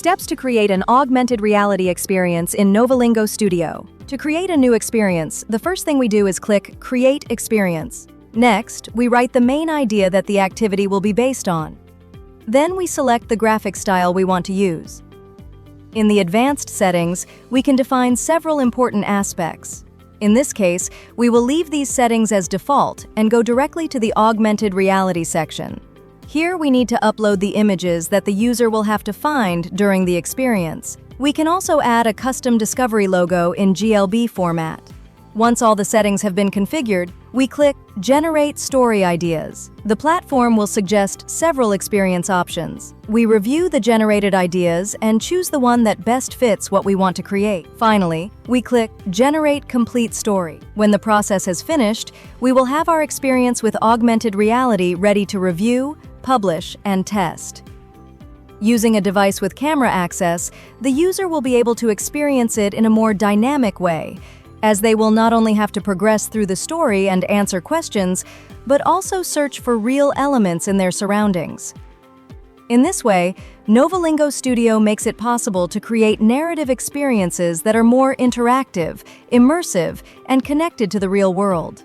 Steps to create an augmented reality experience in Novelingo Studio. To create a new experience, the first thing we do is click Create Experience. Next, we write the main idea that the activity will be based on. Then we select the graphic style we want to use. In the advanced settings, we can define several important aspects. In this case, we will leave these settings as default and go directly to the Augmented Reality section. Here we need to upload the images that the user will have to find during the experience. We can also add a custom discovery logo in GLB format. Once all the settings have been configured, we click Generate Story Ideas. The platform will suggest several experience options. We review the generated ideas and choose the one that best fits what we want to create. Finally, we click Generate Complete Story. When the process has finished, we will have our experience with augmented reality ready to review, publish, and test. Using a device with camera access, the user will be able to experience it in a more dynamic way, as they will not only have to progress through the story and answer questions, but also search for real elements in their surroundings. In this way, Novelingo Studio makes it possible to create narrative experiences that are more interactive, immersive, and connected to the real world.